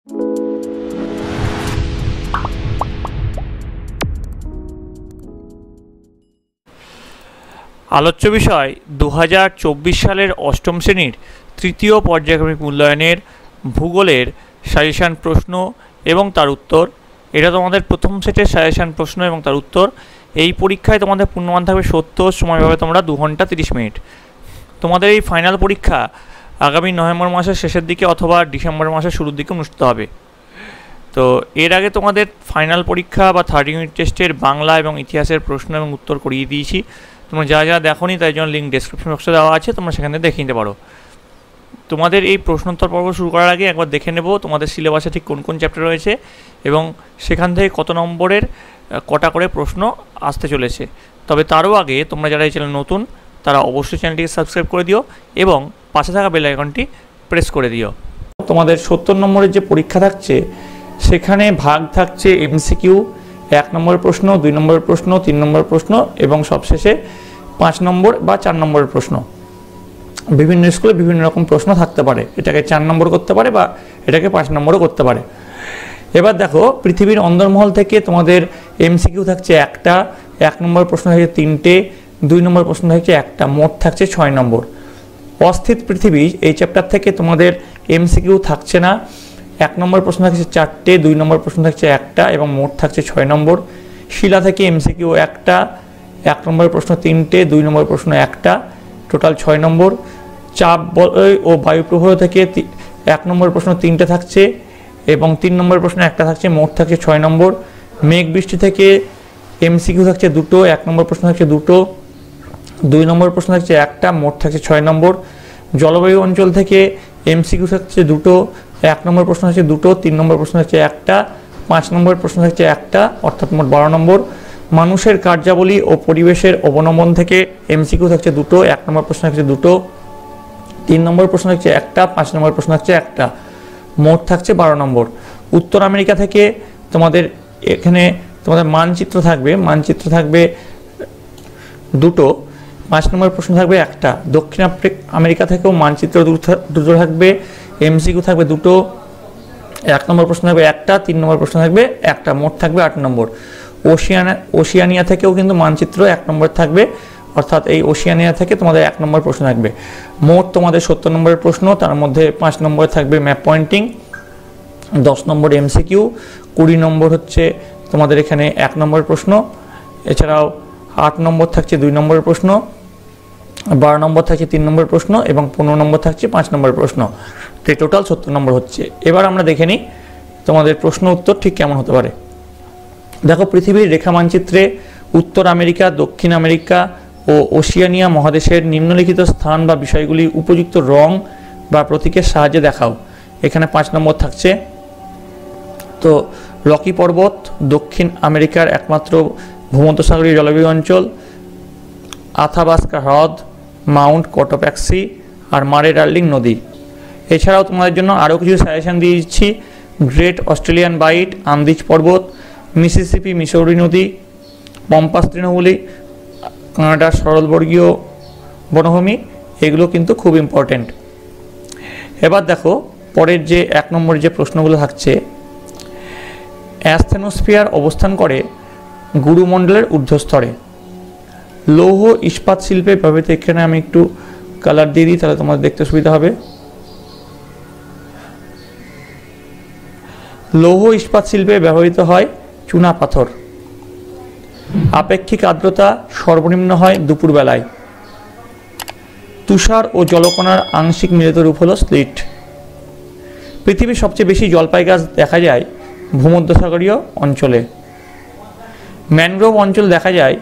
আলোচ্য বিষয় 2024 সালের অষ্টম শ্রেণীর তৃতীয় পর্যায়ক্রমিক মূল্যায়নের ভূগোলের সাজেশান প্রশ্ন এবং তার উত্তর। এটা তোমাদের প্রথম সেটের সাজেশান প্রশ্ন এবং তার উত্তর। এই পরীক্ষায় তোমাদের পূর্ণমান থাকবে 70, সময় পাবে তোমরা 2 ঘন্টা 30 মিনিট। তোমাদের এই ফাইনাল পরীক্ষা আগামী নভেম্বর মাসের শেষের দিকে অথবা ডিসেম্বর মাসের শুরুর দিকে অনুষ্ঠিত হবে। তো এর আগে তোমাদের ফাইনাল পরীক্ষা বা 30 ইউনিট টেস্টের বাংলা এবং ইতিহাসের প্রশ্ন এবং উত্তর করিয়ে দিয়েছি। তোমরা যা যা দেখোনি তাই জন্য লিঙ্ক ডেসক্রিপশন বক্সে দেওয়া আছে, তোমরা সেখানে দেখে নিতে পারো। তোমাদের এই প্রশ্নোত্তর পর্ব শুরু করার আগে একবার দেখে নেব তোমাদের সিলেবাসে ঠিক কোন কোন চ্যাপ্টার রয়েছে এবং সেখান থেকে কত নম্বরের কটা করে প্রশ্ন আসতে চলেছে। তবে তারও আগে তোমরা যারা এই চ্যানেল নতুন তারা অবশ্যই চ্যানেলটিকে সাবস্ক্রাইব করে দিও এবং পাশে থাকা বেল আইকনটি প্রেস করে দিও। তোমাদের 70 নম্বরের যে পরীক্ষা থাকছে সেখানে ভাগ থাকছে এমসিকিউ, 1 নম্বরের প্রশ্ন, 2 নম্বরের প্রশ্ন, 3 নম্বরের প্রশ্ন এবং সবশেষে 5 নম্বর বা 4 নম্বরের প্রশ্ন। বিভিন্ন স্কুলে বিভিন্ন রকম প্রশ্ন থাকতে পারে, এটাকে 4 নম্বর করতে পারে বা এটাকে 5 নম্বরও করতে পারে। এবার দেখো, পৃথিবীর অন্দরমহল থেকে তোমাদের এমসিকিউ থাকছে 1টা, 1 নম্বর প্রশ্ন থাকছে 3টে, 2 নম্বর প্রশ্ন থাকছে 1টা, মোট থাকছে 6 নম্বর। অস্থিত পৃথিবী এই চ্যাপ্টার থেকে তোমাদের এমসিকিউ থাকছে না, 1 নম্বর প্রশ্ন থাকছে 4টে, 2 নম্বর প্রশ্ন থাকছে 1টা এবং মোট থাকছে 6 নম্বর। শিলা থেকে এমসিকিউ 1টা, 1 নম্বর প্রশ্ন 3টে, 2 নম্বর প্রশ্ন 1টা, টোটাল 6 নম্বর। চাপ বলয় ও বায়ুপ্রবাহ থেকে 1 নম্বর প্রশ্ন 3টে থাকছে এবং 3 নম্বর প্রশ্ন 1টা থাকছে, মোট থাকছে 6 নম্বর। মেঘ বৃষ্টি থেকে এমসিকিউ থাকছে 2টো, 1 নম্বর প্রশ্ন থাকছে 2টো, 2 নম্বর প্রশ্ন থাকছে 1টা, মোট থাকছে 6 নম্বর। জলবায়ু অঞ্চল থেকে এমসিকিউ থাকছে 2টো, 1 নম্বর প্রশ্ন থাকছে 2টো, 3 নম্বর প্রশ্ন থাকছে 1টা, 5 নম্বর প্রশ্ন থাকছে 1টা, অর্থাৎ মোট 12 নম্বর। মানুষের কার্যাবলী ও পরিবেশের অবলম্বন থেকে এমসিকিউ থাকছে 2টো, 1 নম্বর প্রশ্ন থাকছে 2টো, 3 নম্বর প্রশ্ন থাকছে 1টা, 5 নম্বর প্রশ্ন থাকছে 1টা, মোট থাকছে 12 নম্বর। উত্তর আমেরিকা থেকে তোমাদের এখানে তোমাদের মানচিত্র থাকবে 2টো, 5 নম্বর প্রশ্ন থাকবে 1টা। দক্ষিণ আমেরিকা থেকেও মানচিত্র 2টো থাকবে, এমসিকিউ থাকবে 2টো, 1 নম্বর প্রশ্ন থাকবে 1টা, 3 নম্বর প্রশ্ন থাকবে 1টা, মোট থাকবে 8 নম্বর। ওশিয়ানিয়া থেকেও কিন্তু মানচিত্র 1 নম্বর থাকবে, অর্থাৎ এই ওশিয়ানিয়া থেকে তোমাদের 1 নম্বর প্রশ্ন থাকবে। মোট তোমাদের 70 নম্বরের প্রশ্ন, তার মধ্যে 5 নম্বর থাকবে ম্যাপ পয়েন্টিং, 10 নম্বর এমসিকিউ, 20 নম্বর হচ্ছে তোমাদের এখানে 1 নম্বরের প্রশ্ন, এছাড়াও 8 নম্বর থাকছে 2 নম্বরের প্রশ্ন, 12 নম্বর থাকছে 3 নম্বরের প্রশ্ন এবং 15 নম্বর থাকছে 5 নম্বরের প্রশ্ন। তো টোটাল 70 নম্বর হচ্ছে। এবার আমরা দেখে নিই তোমাদের প্রশ্ন উত্তর ঠিক কেমন হতে পারে। দেখো, পৃথিবীর রেখা মানচিত্রে উত্তর আমেরিকা, দক্ষিণ আমেরিকা ও ওশিয়ানিয়া মহাদেশের নিম্নলিখিত স্থান বা বিষয়গুলি উপযুক্ত রং বা প্রতীকের সাহায্যে দেখাও। এখানে 5 নম্বর থাকছে। তো রকি পর্বত দক্ষিণ আমেরিকার একমাত্র ভূমধ্যসাগরীয় জলবায়ু অঞ্চল, আথাবাস্কা হ্রদ, মাউন্ট কোটাপ্যাক্সি আর মারে ডার্লিং নদী। এছাড়াও তোমাদের জন্য আরও কিছু সাজেশন দিয়ে দিচ্ছি। গ্রেট অস্ট্রেলিয়ান বাইট, আন্দিজ পর্বত, মিসিসিপি মিসৌরি নদী, পম্পাস তৃণভূমি, কানাডার সরলবর্গীয় বনভূমি, এগুলো কিন্তু খুব ইম্পর্টেন্ট। এবার দেখো, পরের যে 1 নম্বরের যে প্রশ্নগুলো থাকছে, অ্যাসথেনোস্ফিয়ার অবস্থান করে গুরুমণ্ডলের ঊর্ধ্বস্তরে। লৌহ ইস্পাত শিল্পে ব্যবহৃত, এখানে আমি একটু কালার দিয়ে দিই তাহলে তোমাদের দেখতে সুবিধা হবে। লৌহ ইস্পাত শিল্পে ব্যবহৃত হয় চুনা পাথর। আপেক্ষিক আর্দ্রতা সর্বনিম্ন হয় দুপুরবেলায়। তুষার ও জলকণার আংশিক মিলিত রূপ হলো স্লিট। পৃথিবীর সবচেয়ে বেশি জলপাই গাছ দেখা যায় ভূমধ্যসাগরীয় অঞ্চলে। ম্যানগ্রোভ অঞ্চল দেখা যায়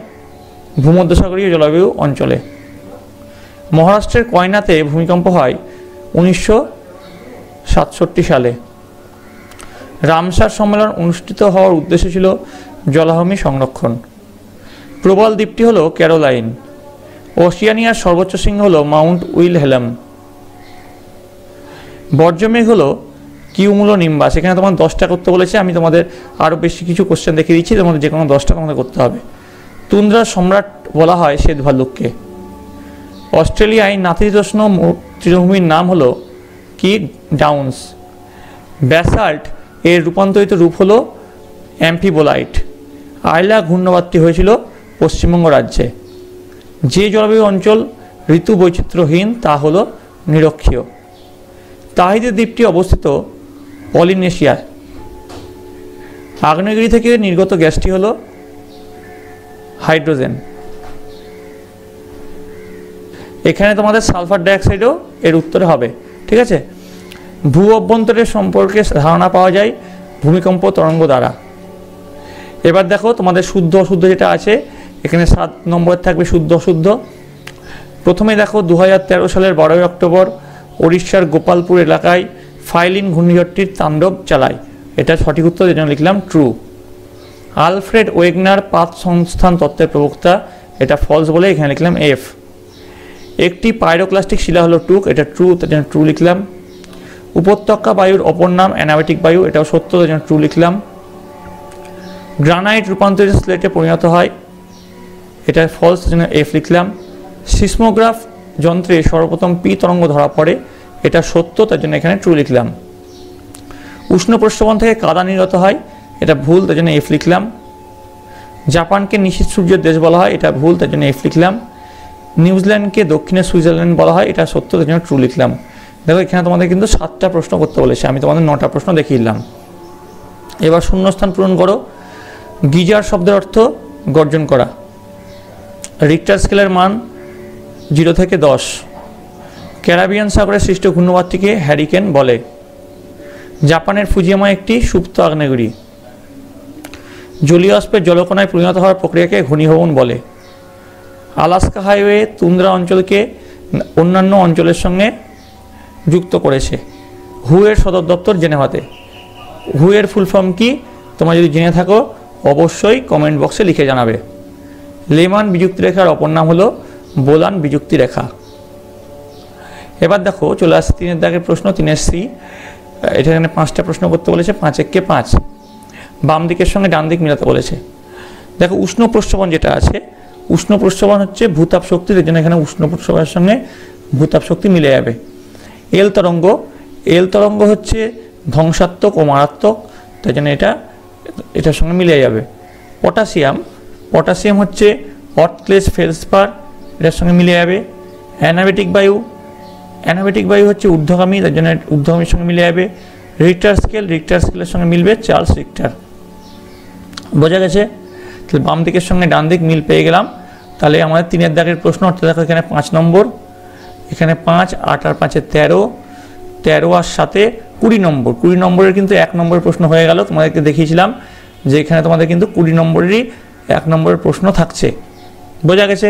ভূমধ্যসাগরীয় জলবায়ু অঞ্চলে। মহারাষ্ট্রের কয়নাতে ভূমিকম্প হয় 1967 সালে। রামসার সম্মেলন অনুষ্ঠিত হওয়ার উদ্দেশ্য ছিল জলাভূমি সংরক্ষণ। প্রবাল দ্বীপটি হলো ক্যারোলাইন। ওশিয়ানিয়ার সর্বোচ্চ শৃঙ্গ হলো মাউন্ট উইলহেলম। বর্জ্যমেঘ হলো কিউমুলো নিম্বাস। এখানে তোমার 10টা করতে বলেছে, আমি তোমাদের আরও বেশি কিছু কোশ্চেন দেখিয়ে দিচ্ছি, তোমাদের যে কোনো 10টা তোমাদের করতে হবে। তুন্দ্রার সম্রাট বলা হয় শ্বেত ভাল্লুককে। অস্ট্রেলিয়ায় নাতিশীতোষ্ণ তৃণভূমির নাম হলো কি? ডাউন্স। ব্যাসাল্ট এর রূপান্তরিত রূপ হলো অ্যাম্ফিবোলাইট। আইলা ঘূর্ণবাতটি হয়েছিল পশ্চিমবঙ্গ রাজ্যে। যে জলবায়ু অঞ্চল ঋতু বৈচিত্র্যহীন তা হলো নিরক্ষীয়। তাহিতি দ্বীপটি অবস্থিত পলিনেশিয়ায়। আগ্নেয়গিরি থেকে নির্গত গ্যাসটি হলো হাইড্রোজেন। এখানে তোমাদের সালফার ডাইঅক্সাইডও এর উত্তরে হবে, ঠিক আছে। ভূ অভ্যন্তরের সম্পর্কে ধারণা পাওয়া যায় ভূমিকম্প তরঙ্গ দ্বারা। এবার দেখো তোমাদের শুদ্ধ অশুদ্ধ যেটা আছে, এখানে 7 নম্বরে থাকবে শুদ্ধ অশুদ্ধ। প্রথমে দেখো 2013 সালের 12 অক্টোবর ওড়িশার গোপালপুর এলাকায় ফাইলিন ঘূর্ণিঝড়টির তাণ্ডব চালায়। এটা সঠিক উত্তর, যেটা লিখলাম ট্রু। আলফ্রেড ওয়েগনার পাত সংস্থান তত্ত্বের প্রবক্তা, এটা ফলস বলে এখানে লিখলাম এফ। একটি পাইরোক্লাস্টিক শিলা হলো টুক, এটা ট্রু, তার জন্য ট্রু লিখলাম। উপত্যকা বায়ুর অপর নাম অ্যানাবেটিক বায়ু, এটাও সত্য, তার জন্য ট্রু লিখলাম। গ্রানাইট রূপান্তরিত স্লেটে পরিণত হয়, এটা ফলস, তার জন্য এফ লিখলাম। সিসমোগ্রাফ যন্ত্রে সর্বপ্রথম পি তরঙ্গ ধরা পড়ে, এটা সত্য, তার জন্য এখানে ট্রু লিখলাম। উষ্ণ প্রস্রবণ থেকে কাদা নির্গত হয়, এটা ভুল, তার জন্য এফ লিখলাম। জাপানকে নিশীথ সূর্যের দেশ বলা হয়, এটা ভুল, তার জন্য এফ লিখলাম। নিউজিল্যান্ডকে দক্ষিণে সুইজারল্যান্ড বলা হয়, এটা সত্য, তার জন্য ট্রু লিখলাম। দেখো এখানে তোমাদের কিন্তু 7টা প্রশ্ন করতে বলেছে, আমি তোমাদের 9টা প্রশ্ন দেখিয়ে দিলাম। এবার শূন্যস্থান পূরণ করো। গিজার শব্দের অর্থ গর্জন করা। রিক্টার স্কেলের মান 0 থেকে 10। ক্যারিবিয়ান সাগরে সৃষ্ট ঘূর্ণিঝড়টিকে হ্যারিকেন বলে। জাপানের ফুজিয়ামা একটি সুপ্ত আগ্নেয়গিরি। জলীয় বাষ্পের জলকণায় পরিণত হওয়ার প্রক্রিয়াকে ঘনীভবন বলে। আলাস্কা হাইওয়ে তুন্দ্রা অঞ্চলকে অন্যান্য অঞ্চলের সঙ্গে যুক্ত করেছে। হু এর সদর দপ্তর জেনেভাতে। হু এর ফুল ফর্ম কি তোমরা যদি জেনে থাকো অবশ্যই কমেন্ট বক্সে লিখে জানাবে। লেমান বিযুক্তি রেখার অপর নাম হলো বোলান বিযুক্তি রেখা। এবার দেখো চলে আসছে 3 দাগের প্রশ্ন, 3 সি। এটা এখানে 5টা প্রশ্ন করতে বলেছে, 5 একে 5। বাম দিকের সঙ্গে ডান দিক মিলাতে বলেছে। দেখো উষ্ণ প্রস্রবণ যেটা আছে, উষ্ণ প্রস্রবণ হচ্ছে ভূতাপ শক্তি, এর জন্য এখানে উষ্ণ প্রস্রবণের সঙ্গে ভূতাপ শক্তি মিলে যাবে। এল তরঙ্গ, এল তরঙ্গ হচ্ছে ধ্বংসাত্মক ও মারাত্মক, তাই জন্য এটার সঙ্গে মিলে যাবে। পটাশিয়াম, পটাশিয়াম হচ্ছে অর্থলেস ফেলসপার, এটার সঙ্গে মিলে যাবে। অ্যানাবেটিক বায়ু, অ্যানাবেটিক বায়ু হচ্ছে ঊর্ধ্বগামী, তার জন্য ঊর্ধ্বগামীর সঙ্গে মিলে যাবে। রিক্টার স্কেল, রিক্টার স্কেলের সঙ্গে মিলবে চার্লস রিক্টার। বোঝা গেছে? তাহলে বাম দিকের সঙ্গে ডান দিক মিল পেয়ে গেলাম। তাহলে আমাদের 3 দাগের প্রশ্ন, অর্থাৎ দেখো এখানে 5 নম্বর, এখানে 5, 8 আর 5 13, 13 আর 7 20 নম্বর। 20 নম্বরের কিন্তু 1 নম্বরের প্রশ্ন হয়ে গেল। তোমাদেরকে দেখিয়েছিলাম যে এখানে তোমাদের কিন্তু 20 নম্বরেরই 1 নম্বরের প্রশ্ন থাকছে। বোঝা গেছে?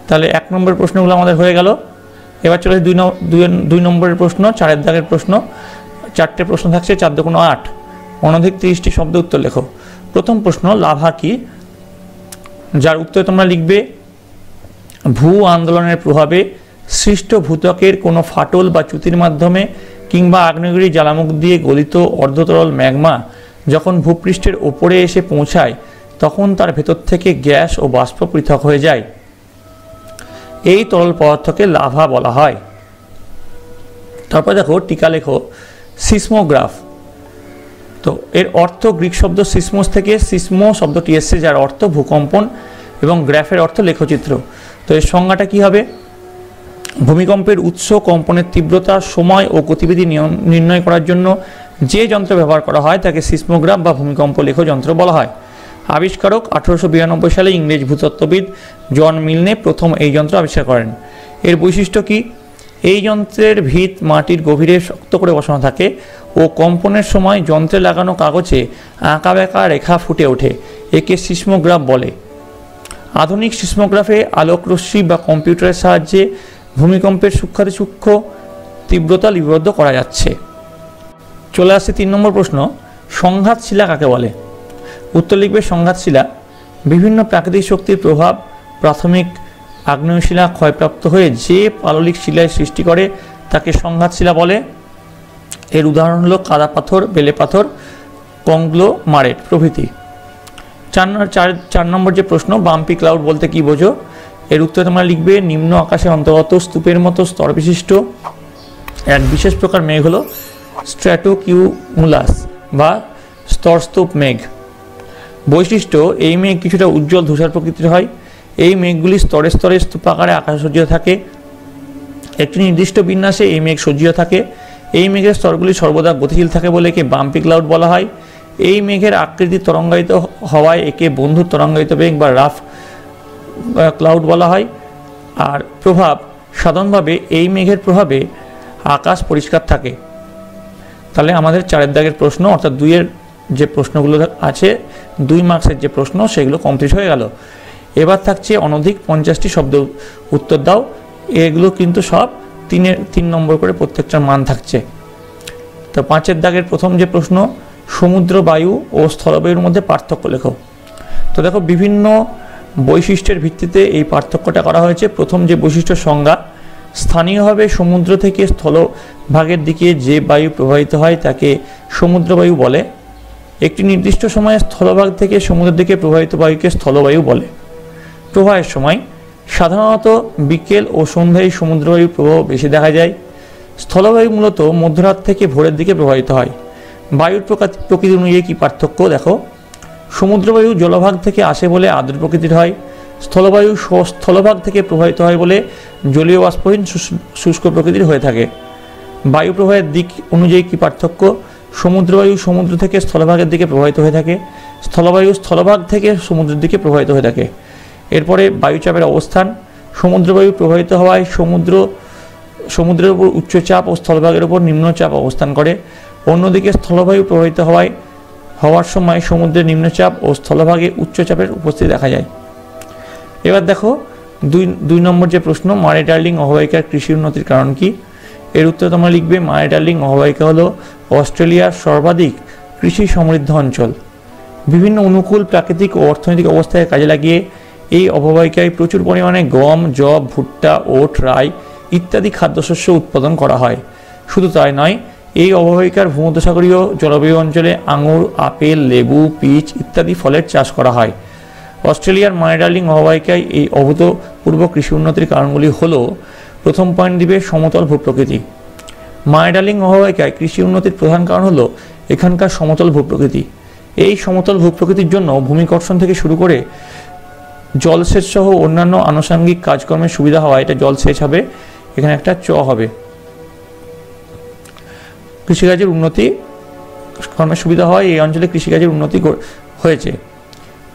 তাহলে 1 নম্বরের প্রশ্নগুলো আমাদের হয়ে গেল। এবার চলে 2 নম্বরের প্রশ্ন, 4 দাগের প্রশ্ন। 4টে প্রশ্ন থাকছে, 4 × 8, অনধিক 30টি শব্দ উত্তর লেখো। প্রথম প্রশ্ন, লাভা কি? যার উত্তরে তোমরা লিখবে ভূ আন্দোলনের প্রভাবে সৃষ্ট ভূত্বকের কোনো ফাটল বা চ্যুতির মাধ্যমে কিংবা আগ্নেয়গিরি জ্বালামুখ দিয়ে গলিত অর্ধতরল ম্যাগমা যখন ভূপৃষ্ঠের ওপরে এসে পৌঁছায় তখন তার ভেতর থেকে গ্যাস ও বাষ্প পৃথক হয়ে যায়। এই তরল পদার্থকে লাভা বলা হয়। তারপর দেখো টিকা লেখো, সিসমোগ্রাফ। তো এর অর্থ গ্রিক শব্দ সিসমোস থেকে সিসমো শব্দটি এসছে, যার অর্থ ভূকম্পন, এবং গ্রাফের অর্থ লেখচিত্র। তো এর সংজ্ঞাটা কি হবে? ভূমিকম্পের উৎস, কম্পনের তীব্রতা, সময় ও গতিবিধি নির্ণয় করার জন্য যে যন্ত্র ব্যবহার করা হয় তাকে সিসমোগ্রাফ বা ভূমিকম্প লেখ যন্ত্র বলা হয়। আবিষ্কারক 1892 সালে ইংরেজ ভূতত্ত্ববিদ জন মিলনে প্রথম এই যন্ত্র আবিষ্কার করেন। এর বৈশিষ্ট্য কি? এই যন্ত্রের ভিত মাটির গভীরে শক্ত করে বসানো থাকে ও কম্পনের সময় যন্ত্রে লাগানো কাগজে আঁকা বাঁকা রেখা ফুটে ওঠে। একে সিসমোগ্রাফ বলে। আধুনিক সিসমোগ্রাফে আলোকরশ্মি বা কম্পিউটারের সাহায্যে ভূমিকম্পের সূক্ষ্মাতি সূক্ষ্ম তীব্রতা লিপিবদ্ধ করা যাচ্ছে। চলে আসছে 3 নম্বর প্রশ্ন, সংঘাত শিলা কাকে বলে? উত্তর লিখবে সংঘাত শিলা বিভিন্ন প্রাকৃতিক শক্তির প্রভাব প্রাথমিক আগ্নেয় শিলা ক্ষয়প্রাপ্ত হয়ে যে পাললিক শিলায় সৃষ্টি করে তাকে সংঘাত শিলা বলে। এর উদাহরণ হলো কাদা পাথর, বেলে পাথর, কংগ্লোমারেট প্রভৃতি। 4 নম্বর যে প্রশ্ন, বাম্পি ক্লাউড বলতে কি বোঝো? এর উত্তরে তোমরা লিখবে নিম্ন আকাশে অন্তর্গত স্তূপের মতো স্তর বিশিষ্ট এক বিশেষ প্রকার মেঘ হলো স্ট্র্যাটোকিউমুলাস বা স্তরস্তূপ মেঘ। বৈশিষ্ট্য, এই মেঘ কিছুটা উজ্জ্বল ধূসর প্রকৃতির হয়। এই মেঘগুলি স্তরে স্তরে স্তূপাকারে আকাশে সজ্জিত থাকে। একটি নির্দিষ্ট বিন্যাসে এই মেঘ সজ্জিত থাকে। এই মেঘের স্তরগুলি সর্বদা গতিশীল থাকে বলে একে বাম্পি ক্লাউড বলা হয়। এই মেঘের আকৃতি তরঙ্গায়িত হওয়ায় একে বন্ধু তরঙ্গায়িত মেঘ বা রাফ ক্লাউড বলা হয়। আর প্রভাব, সাধারণভাবে এই মেঘের প্রভাবে আকাশ পরিষ্কার থাকে। তাহলে আমাদের 4 দাগের প্রশ্ন অর্থাৎ 2-এর যে প্রশ্নগুলো আছে, 2 মার্কসের যে প্রশ্ন, সেগুলো কমপ্লিট হয়ে গেল। এবার থাকছে অনধিক 50টি শব্দ উত্তর দাও। এগুলো কিন্তু সব 3 নম্বর করে প্রত্যেকটার মান থাকছে। তো 5-এর দাগের প্রথম যে প্রশ্ন, সমুদ্র বায়ু ও স্থলবায়ুর মধ্যে পার্থক্য লেখো। তো দেখো, বিভিন্ন বৈশিষ্ট্যের ভিত্তিতে এই পার্থক্যটা করা হয়েছে। প্রথম যে বৈশিষ্ট্য সংজ্ঞা, স্থানীয়ভাবে সমুদ্র থেকে স্থলভাগের দিকে যে বায়ু প্রবাহিত হয় তাকে সমুদ্র বায়ু বলে। একটি নির্দিষ্ট সময়ে স্থলভাগ থেকে সমুদ্রের দিকে প্রবাহিত বায়ুকে স্থলবায়ু বলে। প্রবাহের সময় সাধারণত বিকেল ও সন্ধ্যায় সমুদ্রবায়ু প্রবাহ বেশি দেখা যায়। স্থলবায়ু মূলত মধ্যরাত থেকে ভোরের দিকে প্রবাহিত হয়। বায়ুর প্রকৃতি অনুযায়ী কী পার্থক্য দেখো, সমুদ্রবায়ু জলভাগ থেকে আসে বলে আর্দ্র প্রকৃতির হয়। স্থলবায়ু স্থলভাগ থেকে প্রবাহিত হয় বলে জলীয় বাষ্পহীন শুষ্ক প্রকৃতির হয়ে থাকে। বায়ু প্রবাহের দিক অনুযায়ী কী পার্থক্য, সমুদ্রবায়ু সমুদ্র থেকে স্থলভাগের দিকে প্রবাহিত হয়ে থাকে। স্থলবায়ু স্থলভাগ থেকে সমুদ্রের দিকে প্রবাহিত হয়ে থাকে। এরপরে বায়ুচাপের অবস্থান, সমুদ্রবায়ু প্রবাহিত হওয়ায় সমুদ্রের উপর উচ্চচাপ ও স্থলভাগের উপর নিম্নচাপ অবস্থান করে। অন্যদিকে স্থলবায়ু প্রবাহিত হওয়ার সময় সমুদ্রের নিম্নচাপ ও স্থলভাগে উচ্চচাপের উপস্থিতি দেখা যায়। এবার দেখো 2 নম্বর যে প্রশ্ন, মারে ডার্লিং অববাহিকার কৃষি উন্নতির কারণ কি। এর উত্তর তোমরা লিখবে, মারে ডার্লিং অববাহিকা হলো অস্ট্রেলিয়ার সর্বাধিক কৃষি সমৃদ্ধ অঞ্চল। বিভিন্ন অনুকূল প্রাকৃতিক ও অর্থনৈতিক অবস্থায় কাজে লাগিয়ে এই অববাহিকায় প্রচুর পরিমাণে গম, যব, ভুট্টা, ওট, রাই ইত্যাদি খাদ্যশস্য উৎপাদন করা হয়। শুধু তাই নয়, এই অববাহিকার ভূমধ্যসাগরীয় জলবায়ু অঞ্চলে আঙুর, আপেল, লেবু, পিচ ইত্যাদি ফলের চাষ করা হয়। অস্ট্রেলিয়ার মারে ডার্লিং অববাহিকায় এই অভূতপূর্ব কৃষি উন্নতির কারণগুলি হলো, প্রথম পয়েন্ট দিবে সমতল ভূপ্রকৃতি। মারে ডার্লিং অববাহিকায় কৃষি উন্নতির প্রধান কারণ হলো এখানকার সমতল ভূপ্রকৃতি। এই সমতল ভূপ্রকৃতির জন্য ভূমিকর্ষণ থেকে শুরু করে জলসেচ সহ অন্যান্য আনুষঙ্গিক কাজকর্মের সুবিধা হওয়া, এটা জলসেচ হবে, এখানে একটা চ হবে। কৃষিকাজের উন্নতি কর্মের সুবিধা হয়, এই অঞ্চলে কৃষিকাজের উন্নতি হয়েছে।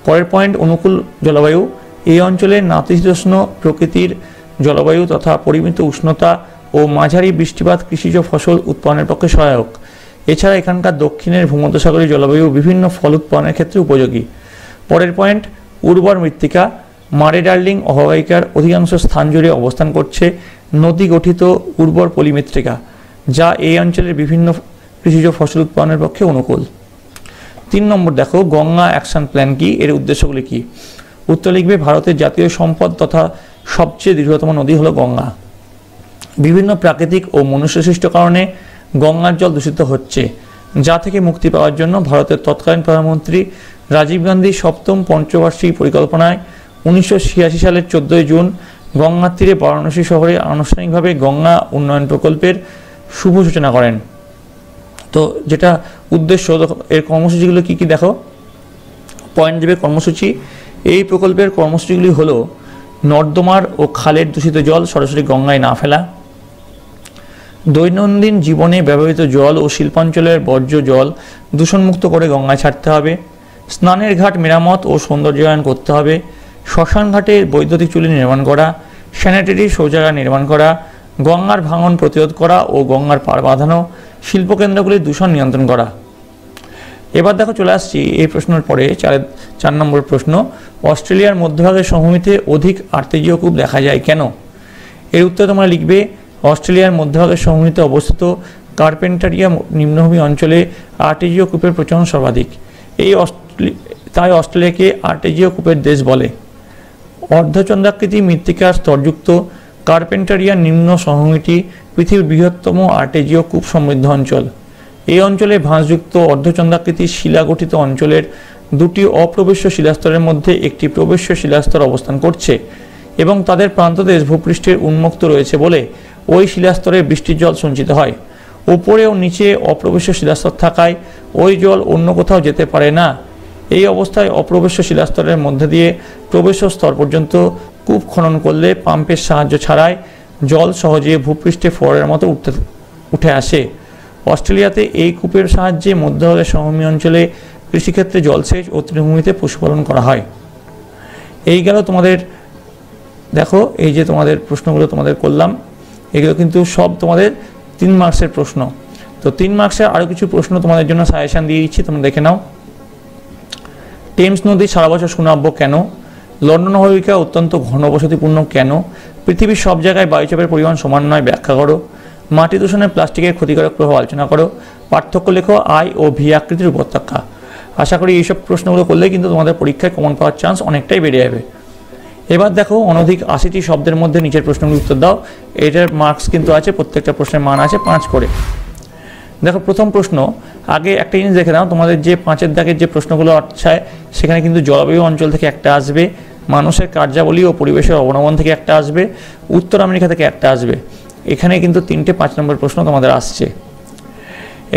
পরের পয়েন্ট, অনুকূল জলবায়ু। এই অঞ্চলে নাতিশীতোষ্ণ প্রকৃতির জলবায়ু তথা পরিমিত উষ্ণতা ও মাঝারি বৃষ্টিপাত কৃষিজ ফসল উৎপাদনের পক্ষে সহায়ক। এছাড়া এখানকার দক্ষিণের ভূমধ্যসাগরীয় জলবায়ু বিভিন্ন ফল উৎপাদনের ক্ষেত্রে উপযোগী। পরের পয়েন্ট, উর্বর মৃত্তিকা। মারে ডার্লিং অববাহিকার অধিকাংশ স্থান জুড়ে অবস্থান করছে নদী গঠিত উর্বর পলিমৃত্তিকা, যা এই অঞ্চলের বিভিন্ন কৃষিজ ফসল উৎপাদনের পক্ষে অনুকূল। 3 নম্বর দেখো, গঙ্গা অ্যাকশন প্ল্যান কি, এর উদ্দেশ্যগুলি কি। উত্তর লিখবে, ভারতের জাতীয় সম্পদ তথা সবচেয়ে দীর্ঘতম নদী হলো গঙ্গা। বিভিন্ন প্রাকৃতিক ও মনুষ্যসৃষ্ট কারণে গঙ্গার জল দূষিত হচ্ছে, যা থেকে মুক্তি পাওয়ার জন্য ভারতের তৎকালীন প্রধানমন্ত্রী রাজীব গান্ধী 7ম পঞ্চবার্ষিকী পরিকল্পনায় 1986 সালের 14 জুন গঙ্গার তীরে বারাণসী শহরে আনুষ্ঠানিকভাবে গঙ্গা উন্নয়ন প্রকল্পের শুভ সূচনা করেন। তো যেটা উদ্দেশ্য, এর কর্মসূচিগুলো কি কি দেখো, পয়েন্ট দেবে কর্মসূচি। এই প্রকল্পের কর্মসূচিগুলি হলো, নর্দমার ও খালের দূষিত জল সরাসরি গঙ্গায় না ফেলা, দৈনন্দিন জীবনে ব্যবহৃত জল ও শিল্পাঞ্চলের বর্জ্য জল দূষণমুক্ত করে গঙ্গায় ছাড়তে হবে, স্নানের ঘাট মেরামত ও সৌন্দর্যায়ন করতে হবে, শ্মশান ঘাটে বৈদ্যুতিক চুল্লি নির্মাণ করা, স্যানিটারি শৌচাগার নির্মাণ করা, গঙ্গার ভাঙন প্রতিরোধ করা ও গঙ্গার পাড় বাঁধানো, শিল্পকেন্দ্রগুলির দূষণ নিয়ন্ত্রণ করা। এবার দেখো, চলে আসছি এই প্রশ্নের পরে 4 নম্বর প্রশ্ন, অস্ট্রেলিয়ার মধ্যভাগের সমভূমিতে অধিক আর্তেজীয় কূপ দেখা যায় কেন। এর উত্তর তোমরা লিখবে, অস্ট্রেলিয়ার মধ্যভাগের সমভূমিতে অবস্থিত কার্পেন্টারিয়া নিম্নভূমি অঞ্চলে আর্টেজীয় কূপের প্রচলন সর্বাধিক। তাই অস্ট্রেলিয়াকে আর্টেজীয় কূপের দেশ বলে। অর্ধচন্দ্রাকৃতি মৃত্তিকার স্তরযুক্ত কার্পেন্টারিয়া নিম্ন সমভূমিটি পৃথিবীর বৃহত্তম আর্টেজীয় কূপ সমৃদ্ধ অঞ্চল। এই অঞ্চলে ভাঁজযুক্ত অর্ধচন্দ্রাকৃতি শিলা গঠিত অঞ্চলের 2টি অপ্রবেশ্য শিলাস্তরের মধ্যে একটি প্রবেশ্য শিলাস্তর অবস্থান করছে এবং তাদের প্রান্তদেশ ভূপৃষ্ঠের উন্মুক্ত রয়েছে বলে ওই শিলাস্তরে বৃষ্টির জল সঞ্চিত হয়। ওপরে ও নিচে অপ্রবেশ্য শিলাস্তর থাকায় ওই জল অন্য কোথাও যেতে পারে না। এই অবস্থায় অপ্রবেশ্য শিলাস্তরের মধ্যে দিয়ে প্রবেশ্য স্তর পর্যন্ত কূপ খনন করলে পাম্পের সাহায্য ছাড়াই জল সহজে ভূপৃষ্ঠে ফোয়ারার মতো উঠে আসে। অস্ট্রেলিয়াতে এই কূপের সাহায্যে মধ্যভাগের সমভূমি অঞ্চলে কৃষিক্ষেত্রে জলসেচ ও তৃণভূমিতে পশুপালন করা হয়। এই গেল তোমাদের, দেখো এই যে তোমাদের প্রশ্নগুলো তোমাদের করলাম, এগুলো কিন্তু সব তোমাদের 3 মার্কসের প্রশ্ন। তো 3 মার্কসের আরও কিছু প্রশ্ন তোমাদের জন্য সাজেশান দিয়ে দিচ্ছি, তোমরা দেখে নাও। টেমস নদী সারা বছর সুনাব্য কেন? লন্ডন অববাহিকা অত্যন্ত ঘনবসতিপূর্ণ কেন? পৃথিবীর সব জায়গায় বায়ুচাপের পরিমাণ সমান নয়, ব্যাখ্যা করো। মাটি দূষণে প্লাস্টিকের ক্ষতিকারক প্রভাব আলোচনা করো। পার্থক্য লেখো আই ও ভি আকৃতির উপত্যকা। আশা করি এইসব প্রশ্নগুলো করলে কিন্তু তোমাদের পরীক্ষায় কমন পাওয়ার চান্স অনেকটাই বেড়ে যাবে। এবার দেখো অনধিক 80টি শব্দের মধ্যে নিচের প্রশ্নগুলোর উত্তর দাও। এটার মার্কস কিন্তু আছে, প্রত্যেকটা প্রশ্নের মান আছে 5 করে। দেখো প্রথম প্রশ্ন, আগে একটা জিনিস দেখে নাও, তোমাদের যে 5-এর দাগের যে প্রশ্নগুলো আছে সেখানে কিন্তু জলবায়ু অঞ্চল থেকে একটা আসবে, মানুষের কার্যাবলী ও পরিবেশের অবনমন থেকে একটা আসবে, উত্তর আমেরিকা থেকে একটা আসবে। এখানে কিন্তু 3টে 5 নম্বর প্রশ্ন তোমাদের আসছে।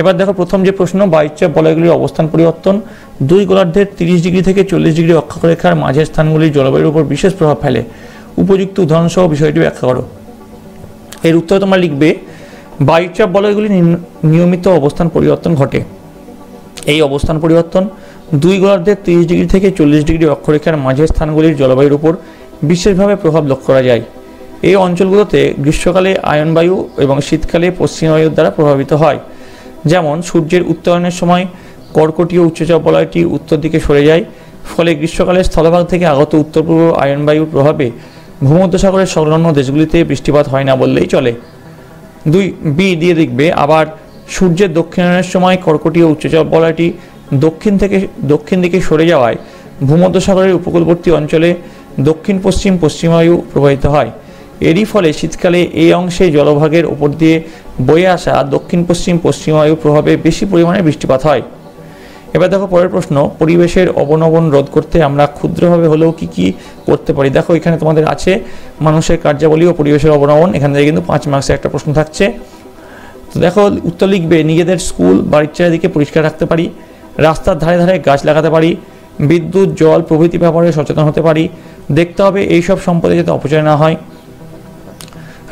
এবার দেখো প্রথম যে প্রশ্ন, বায়ুচাপ বলয়গুলির অবস্থান পরিবর্তন 2 গোলার্ধের 30 ডিগ্রি থেকে 40 ডিগ্রি অক্ষরেখার মাঝের স্থানগুলির জলবায়ুর উপর বিশেষ প্রভাব ফেলে। উপযুক্ত উদাহরণ সহ বিষয়টি ব্যাখ্যা করো। এর উত্তরে তোমরা লিখবে বায়ুচাপ বলয়গুলি নিয়মিত অবস্থান পরিবর্তন ঘটে। এই অবস্থান পরিবর্তন 2 গোলার্ধের 30 ডিগ্রি থেকে 40 ডিগ্রি অক্ষরেখার মাঝের স্থানগুলির জলবায়ুর উপর বিশেষভাবে প্রভাব লক্ষ্য করা যায়। এই অঞ্চলগুলোতে গ্রীষ্মকালে আয়নবায়ু এবং শীতকালে পশ্চিম বায়ুর দ্বারা প্রভাবিত হয়। যেমন সূর্যের উত্তরণের সময় কর্কটীয় উচ্চচাপ বলয়টি উত্তর দিকে সরে যায়, ফলে গ্রীষ্মকালে স্থলভাগ থেকে আগত উত্তর পূর্ব আয়নবায়ুর প্রভাবে ভূমধ্যসাগরের সংলগ্ন দেশগুলিতে বৃষ্টিপাত হয় না বললেই চলে। 2 বি দিয়ে দেখবে আবার সূর্যের দক্ষিণায়নের সময় কর্কটীয় উচ্চচাপ বলয়টি দক্ষিণ দিকে সরে যাওয়ায় ভূমধ্যসাগরের উপকূলবর্তী অঞ্চলে দক্ষিণ পশ্চিম বায়ু প্রবাহিত হয়। এরই ফলে শীতকালে এই অংশে জলভাগের উপর দিয়ে বয়ে আসা দক্ষিণ পশ্চিম বায়ুর প্রভাবে বেশি পরিমাণে বৃষ্টিপাত হয়। এবার দেখো পরের প্রশ্ন, পরিবেশের অবনমন রোধ করতে আমরা ক্ষুদ্রভাবে হলেও কি করতে পারি? দেখো এখানে তোমাদের আছে মানুষের কার্যাবলী ও পরিবেশের অবনমন, এখান থেকে কিন্তু 5 মার্কসের একটা প্রশ্ন থাকছে। তো দেখো উত্তর লিখবে নিজেদের স্কুল বাড়ির চারিদিকে পরিষ্কার রাখতে পারি, রাস্তার ধারে ধারে গাছ লাগাতে পারি, বিদ্যুৎ জল প্রভৃতি ব্যাপারে সচেতন হতে পারি, দেখতে হবে এইসব সম্পদে যাতে অপচয় না হয়।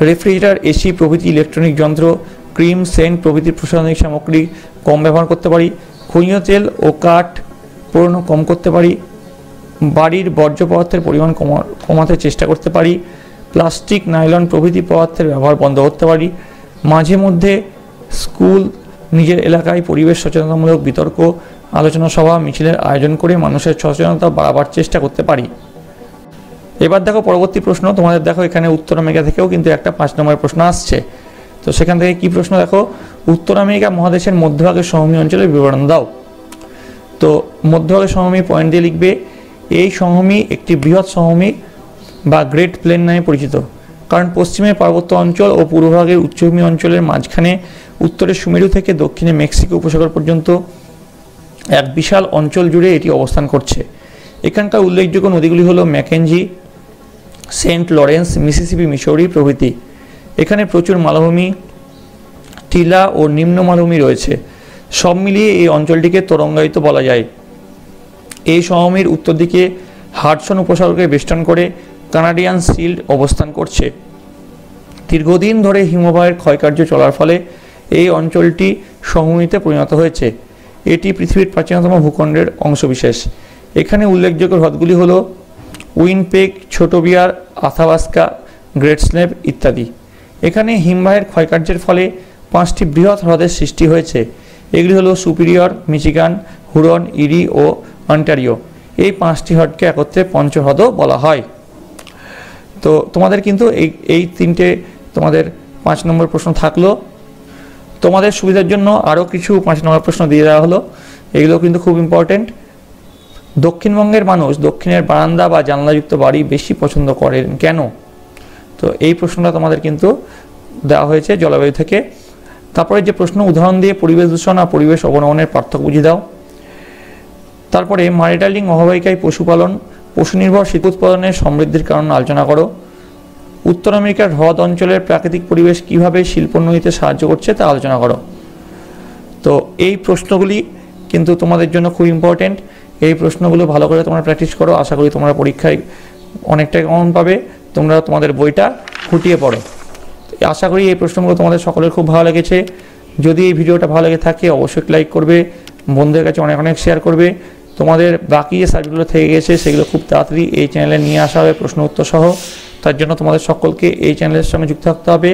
রেফ্রিজারেটর, এসি প্রভৃতি ইলেকট্রনিক যন্ত্র, ক্রিম, সেন্ট প্রভৃতি প্রসাধনিক সামগ্রী কম ব্যবহার করতে পারি, খনিজ তেল ও কাঠ পোড়ানো কম করতে পারি, বাড়ির বর্জ্য পদার্থের পরিমাণ কমাতে চেষ্টা করতে পারি, প্লাস্টিক নাইলন প্রভৃতি পদার্থের ব্যবহার বন্ধ করতে পারি, মাঝে মধ্যে স্কুল নিজের এলাকায় পরিবেশ সচেতনতামূলক বিতর্ক, আলোচনা সভা, মিছিলের আয়োজন করে মানুষের সচেতনতা বাড়াবার চেষ্টা করতে পারি। এবার দেখো পরবর্তী প্রশ্ন, তোমাদের দেখো এখানে উত্তর আমেরিকা থেকেও কিন্তু একটা 5 নম্বরের প্রশ্ন আসছে। তো সেখান থেকে কি প্রশ্ন, দেখো উত্তর আমেরিকা মহাদেশের মধ্যভাগের সমভূমি অঞ্চলের বিবরণ দাও। তো মধ্যভাগের সমভূমি পয়েন্ট দিয়ে লিখবে এই সমভূমি একটি বৃহৎ সমভূমি বা গ্রেট প্লেন নামে পরিচিত, কারণ পশ্চিমে পার্বত্য অঞ্চল ও পূর্বভাগের উচ্চভূমি অঞ্চলের মাঝখানে উত্তরে সুমেরু থেকে দক্ষিণে মেক্সিকো উপসাগর পর্যন্ত এক বিশাল অঞ্চল জুড়ে এটি অবস্থান করছে। এখানকার উল্লেখযোগ্য নদীগুলি হলো Mackenzie, Saint Lawrence, Mississippi, Missouri প্রভৃতি। এখানে প্রচুর মালভূমি, টিলা ও নিম্ন মালভূমি রয়েছে। সব মিলিয়ে এই অঞ্চলটিকে তরঙ্গায়িত বলা যায়। এই সমভূমির উত্তর দিকে হাডসন উপসাগরকে বেষ্টন করে কানাডিয়ান শিল্ড অবস্থান করছে। দীর্ঘদিন ধরে হিমবাহের ক্ষয়কার্য চলার ফলে এই অঞ্চলটি সমভূমিতে পরিণত হয়েছে। এটি পৃথিবীর প্রাচীনতম ভূখণ্ডের অংশবিশেষ। এখানে উল্লেখযোগ্য হ্রদগুলি হল উইনপেগ, ছোট বিয়ার, আথাবাস্কা, গ্রেট স্লেভ ইত্যাদি। এখানে হিমবাহের ক্ষয়কার্যের ফলে 5টি বৃহৎ হ্রদের সৃষ্টি হয়েছে। এগুলি হলো সুপিরিয়র, মিচিগান, হুরন, ইরি ও অন্টারিও। এই 5টি হ্রদকে একত্রে পঞ্চহ্রদও বলা হয়। তো তোমাদের কিন্তু এই 3টে তোমাদের 5 নম্বর প্রশ্ন থাকলো। তোমাদের সুবিধার জন্য আরও কিছু 5 নম্বর প্রশ্ন দিয়ে দেওয়া হলো, এগুলো কিন্তু খুব ইম্পর্টেন্ট। দক্ষিণবঙ্গের মানুষ দক্ষিণের বারান্দা বা জানলাযুক্ত বাড়ি বেশি পছন্দ করেন কেন? তো এই প্রশ্নটা তোমাদের কিন্তু দেওয়া হয়েছে জলবায়ু থেকে। তারপরে যে প্রশ্ন, উদাহরণ দিয়ে পরিবেশ দূষণ আর পরিবেশ অবনমনের পার্থক্য বুঝিয়ে দাও। তারপরে মারিটালিং অববাহিকায় পশুপালন, পশু নির্ভর শিল্প উৎপাদনের সমৃদ্ধির কারণ আলোচনা করো। উত্তর আমেরিকার হ্রদ অঞ্চলের প্রাকৃতিক পরিবেশ কীভাবে শিল্পোন্নতিতে সাহায্য করছে তা আলোচনা করো। তো এই প্রশ্নগুলি কিন্তু তোমাদের জন্য খুব ইম্পর্টেন্ট। এই প্রশ্নগুলো ভালো করে তোমরা প্র্যাকটিস করো, আশা করি তোমরা পরীক্ষায় অনেকটাই কমন পাবে। তোমরা তোমাদের বইটা খুঁটিয়ে পড়ো। আশা করি এই প্রশ্নগুলো তোমাদের সকলের খুব ভালো লেগেছে। যদি এই ভিডিওটা ভালো লেগে থাকে অবশ্যই লাইক করবে, বন্ধুদের কাছে অনেক অনেক শেয়ার করবে। তোমাদের বাকি যে সাবজেক্টগুলো থেকে গেছে সেগুলো খুব তাড়াতাড়ি এই চ্যানেলে নিয়ে আসা হবে প্রশ্ন উত্তর সহ। তার জন্য তোমাদের সকলকে এই চ্যানেলের সঙ্গে যুক্ত থাকতে হবে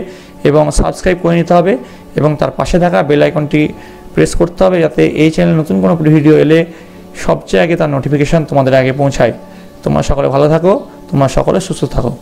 এবং সাবস্ক্রাইব করে নিতে হবে এবং তার পাশে থাকা বেল আইকনটি প্রেস করতে হবে, যাতে এই চ্যানেলে নতুন কোনো ভিডিও এলে সবচেয়ে আগে তার নোটিফিকেশান তোমাদের আগে পৌঁছায়। তোমরা সকলে ভালো থাকো, তোমরা সকলে সুস্থ থাকো।